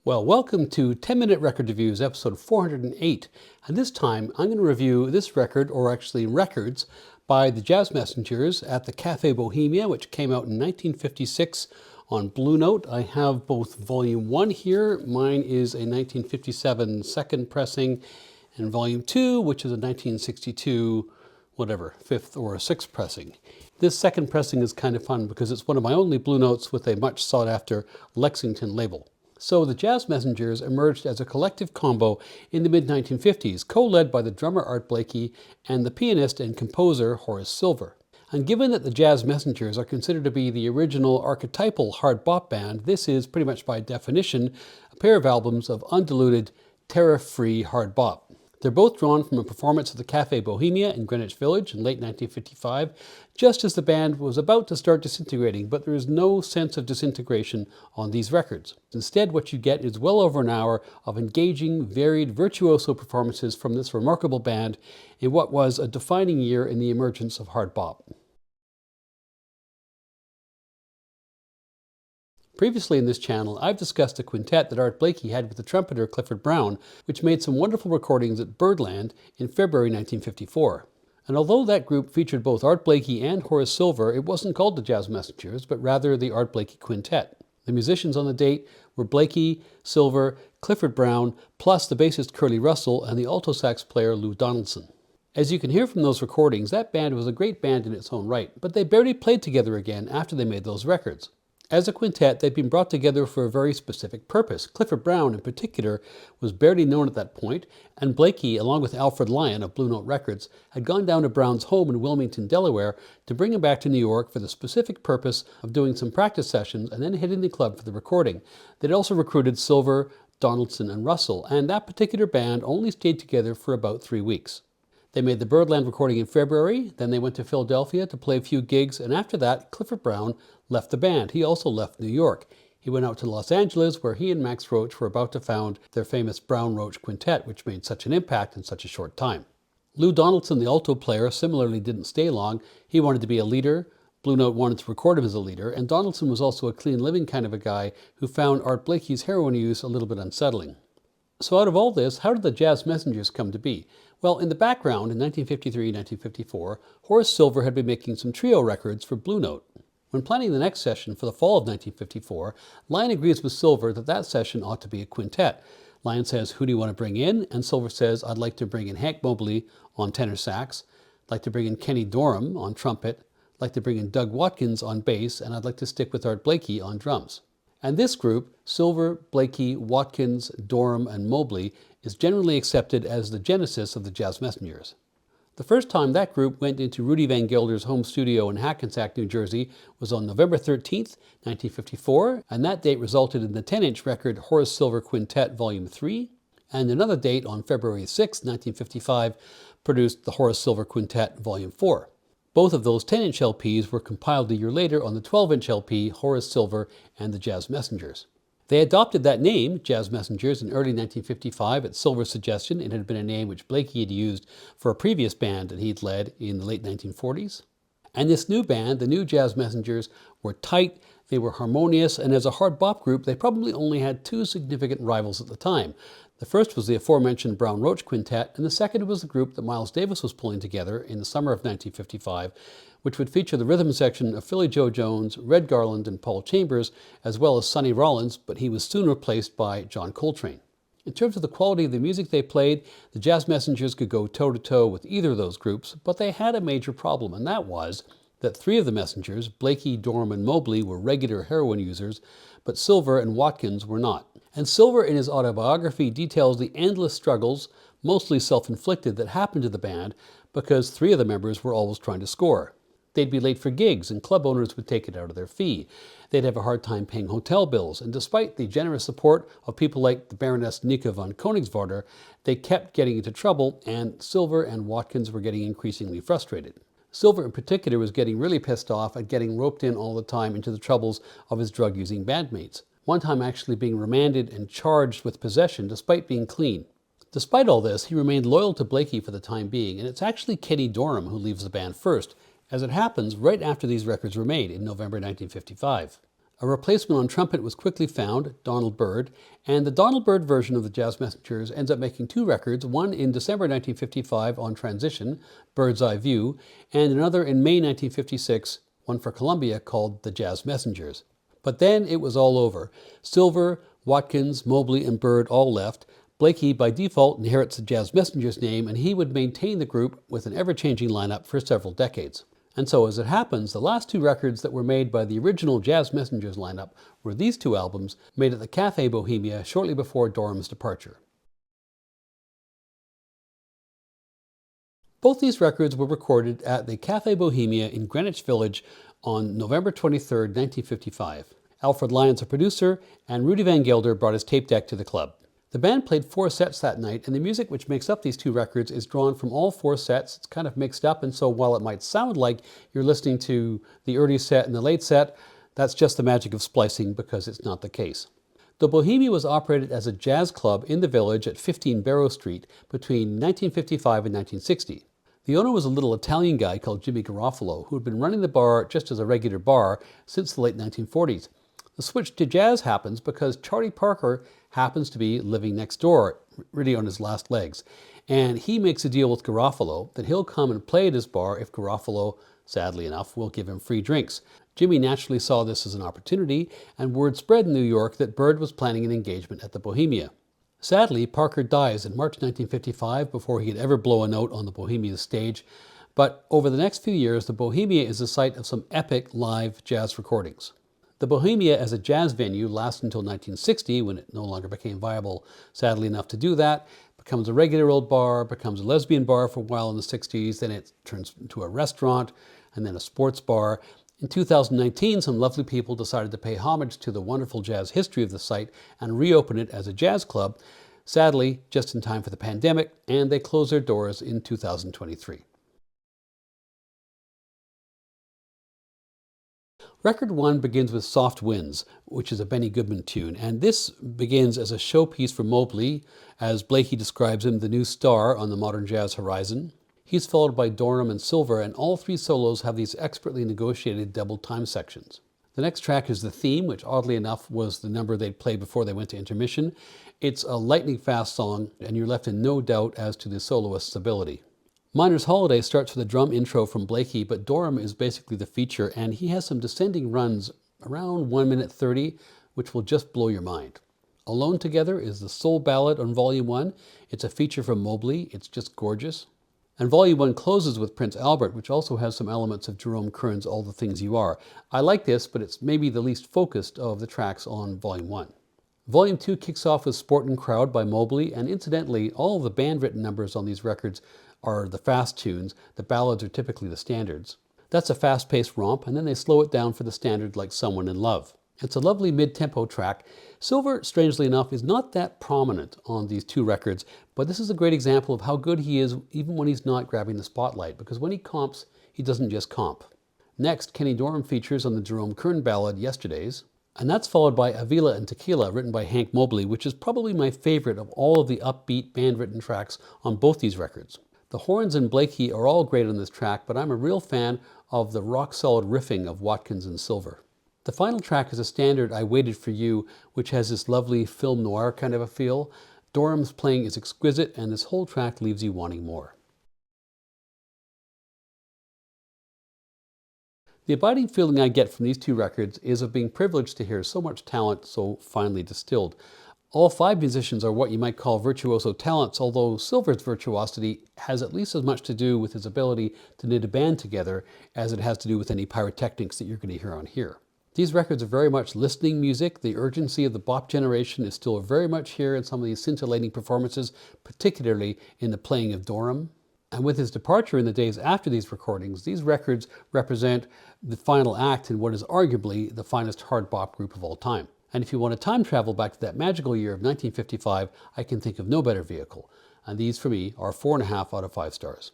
Well, welcome to 10-Minute Record Reviews, episode 408. And this time, I'm going to review this record, or actually records, by the Jazz Messengers at the Cafe Bohemia, which came out in 1956 on Blue Note. I have both Volume 1 here. Mine is a 1957 second pressing, and Volume 2, which is a 1962, whatever, fifth or sixth pressing. This second pressing is kind of fun because it's one of my only Blue Notes with a much sought-after Lexington label. So the Jazz Messengers emerged as a collective combo in the mid-1950s, co-led by the drummer Art Blakey and the pianist and composer Horace Silver. And given that the Jazz Messengers are considered to be the original archetypal hard bop band, this is pretty much by definition a pair of albums of undiluted, tariff-free hard bop. They're both drawn from a performance at the Cafe Bohemia in Greenwich Village in late 1955, just as the band was about to start disintegrating, but there is no sense of disintegration on these records. Instead, what you get is well over an hour of engaging, varied, virtuoso performances from this remarkable band in what was a defining year in the emergence of hard bop. Previously in this channel, I've discussed a quintet that Art Blakey had with the trumpeter Clifford Brown, which made some wonderful recordings at Birdland in February 1954. And although that group featured both Art Blakey and Horace Silver, it wasn't called the Jazz Messengers, but rather the Art Blakey Quintet. The musicians on the date were Blakey, Silver, Clifford Brown, plus the bassist Curly Russell and the alto sax player Lou Donaldson. As you can hear from those recordings, that band was a great band in its own right, but they barely played together again after they made those records. As a quintet, they'd been brought together for a very specific purpose. Clifford Brown, in particular, was barely known at that point, and Blakey, along with Alfred Lyon of Blue Note Records, had gone down to Brown's home in Wilmington, Delaware, to bring him back to New York for the specific purpose of doing some practice sessions and then hitting the club for the recording. They'd also recruited Silver, Donaldson, and Russell, and that particular band only stayed together for about 3 weeks. They made the Birdland recording in February, then they went to Philadelphia to play a few gigs, and after that, Clifford Brown left the band. He also left New York. He went out to Los Angeles, where he and Max Roach were about to found their famous Brown-Roach Quintet, which made such an impact in such a short time. Lou Donaldson, the alto player, similarly didn't stay long. He wanted to be a leader. Blue Note wanted to record him as a leader, and Donaldson was also a clean living kind of a guy who found Art Blakey's heroin use a little bit unsettling. So out of all this, how did the Jazz Messengers come to be? Well, in the background, in 1953-1954, Horace Silver had been making some trio records for Blue Note. When planning the next session for the fall of 1954, Lyon agrees with Silver that that session ought to be a quintet. Lyon says, "Who do you want to bring in?" And Silver says, "I'd like to bring in Hank Mobley on tenor sax, I'd like to bring in Kenny Dorham on trumpet, I'd like to bring in Doug Watkins on bass, and I'd like to stick with Art Blakey on drums." And this group, Silver, Blakey, Watkins, Dorham, and Mobley, is generally accepted as the genesis of the Jazz Messengers. The first time that group went into Rudy Van Gelder's home studio in Hackensack, New Jersey, was on November 13th, 1954, and that date resulted in the 10-inch record Horace Silver Quintet Volume 3, and another date on February 6, 1955, produced the Horace Silver Quintet Volume 4. Both of those 10-inch LPs were compiled a year later on the 12-inch LP Horace Silver and the Jazz Messengers. They adopted that name, Jazz Messengers, in early 1955 at Silver's suggestion. It had been a name which Blakey had used for a previous band that he'd led in the late 1940s. And this new band, the new Jazz Messengers, were tight, they were harmonious, and as a hard bop group, they probably only had two significant rivals at the time. The first was the aforementioned Brown-Roach Quintet, and the second was the group that Miles Davis was pulling together in the summer of 1955, which would feature the rhythm section of Philly Joe Jones, Red Garland, and Paul Chambers, as well as Sonny Rollins, but he was soon replaced by John Coltrane. In terms of the quality of the music they played, the Jazz Messengers could go toe-to-toe with either of those groups, but they had a major problem, and that was that three of the Messengers, Blakey, Dorham, and Mobley, were regular heroin users, but Silver and Watkins were not. And Silver, in his autobiography, details the endless struggles, mostly self-inflicted, that happened to the band because three of the members were always trying to score. They'd be late for gigs, and club owners would take it out of their fee. They'd have a hard time paying hotel bills, and despite the generous support of people like the Baroness Nika von Koenigswarter, they kept getting into trouble, and Silver and Watkins were getting increasingly frustrated. Silver in particular was getting really pissed off at getting roped in all the time into the troubles of his drug-using bandmates, one time actually being remanded and charged with possession despite being clean. Despite all this, he remained loyal to Blakey for the time being, and it's actually Kenny Dorham who leaves the band first, as it happens right after these records were made in November 1955. A replacement on trumpet was quickly found, Donald Byrd, and the Donald Byrd version of the Jazz Messengers ends up making two records, one in December 1955 on Transition, Bird's Eye View, and another in May 1956, one for Columbia called The Jazz Messengers. But then it was all over. Silver, Watkins, Mobley, and Byrd all left. Blakey, by default, inherits the Jazz Messengers name, and he would maintain the group with an ever-changing lineup for several decades. And so, as it happens, the last two records that were made by the original Jazz Messengers lineup were these two albums made at the Cafe Bohemia shortly before Dorham's departure. Both these records were recorded at the Cafe Bohemia in Greenwich Village on November 23, 1955. Alfred Lyons, a producer, and Rudy Van Gelder brought his tape deck to the club. The band played 4 sets that night, and the music which makes up these two records is drawn from all 4 sets. It's kind of mixed up, and so while it might sound like you're listening to the early set and the late set, that's just the magic of splicing, because it's not the case. The Bohemia was operated as a jazz club in the village at 15 Barrow Street between 1955 and 1960. The owner was a little Italian guy called Jimmy Garofalo, who had been running the bar just as a regular bar since the late 1940s. The switch to jazz happens because Charlie Parker happens to be living next door, really on his last legs. And he makes a deal with Garofalo that he'll come and play at his bar if Garofalo, sadly enough, will give him free drinks. Jimmy naturally saw this as an opportunity, and word spread in New York that Byrd was planning an engagement at the Bohemia. Sadly, Parker dies in March 1955 before he could ever blow a note on the Bohemia's stage. But over the next few years, the Bohemia is the site of some epic live jazz recordings. The Bohemia as a jazz venue lasts until 1960, when it no longer became viable, sadly enough, to do that. Becomes a regular old bar, becomes a lesbian bar for a while in the 60s, then it turns into a restaurant, and then a sports bar. In 2019, some lovely people decided to pay homage to the wonderful jazz history of the site and reopen it as a jazz club, sadly, just in time for the pandemic, and they closed their doors in 2023. Record 1 begins with Soft Winds, which is a Benny Goodman tune, and this begins as a showpiece for Mobley, as Blakey describes him, the new star on the modern jazz horizon. He's followed by Dorham and Silver, and all 3 solos have these expertly negotiated double time sections. The next track is the theme, which oddly enough was the number they'd play before they went to intermission. It's a lightning fast song, and you're left in no doubt as to the soloist's ability. Miner's Holiday starts with a drum intro from Blakey, but Dorham is basically the feature, and he has some descending runs around 1 minute 30, which will just blow your mind. Alone Together is the soul ballad on Volume 1. It's a feature from Mobley. It's just gorgeous. And Volume 1 closes with Prince Albert, which also has some elements of Jerome Kern's All the Things You Are. I like this, but it's maybe the least focused of the tracks on Volume 1. Volume 2 kicks off with Sportin' Crowd by Mobley, and incidentally, all of the band-written numbers on these records are the fast tunes. The ballads are typically the standards. That's a fast-paced romp, and then they slow it down for the standard like Someone in Love. It's a lovely mid-tempo track. Silver, strangely enough, is not that prominent on these 2 records, but this is a great example of how good he is even when he's not grabbing the spotlight, because when he comps, he doesn't just comp. Next, Kenny Dorham features on the Jerome Kern ballad Yesterdays, and that's followed by Avila and Tequila, written by Hank Mobley, which is probably my favorite of all of the upbeat band-written tracks on both these records. The horns and Blakey are all great on this track, but I'm a real fan of the rock-solid riffing of Watkins and Silver. The final track is a standard, I Waited for You, which has this lovely film noir kind of a feel. Dorham's playing is exquisite, and this whole track leaves you wanting more. The abiding feeling I get from these 2 records is of being privileged to hear so much talent so finely distilled. All 5 musicians are what you might call virtuoso talents, although Silver's virtuosity has at least as much to do with his ability to knit a band together as it has to do with any pyrotechnics that you're going to hear on here. These records are very much listening music. The urgency of the bop generation is still very much here in some of these scintillating performances, particularly in the playing of Dorham. And with his departure in the days after these recordings, these records represent the final act in what is arguably the finest hard bop group of all time. And if you want to time travel back to that magical year of 1955, I can think of no better vehicle. And these, for me, are 4.5 out of 5 stars.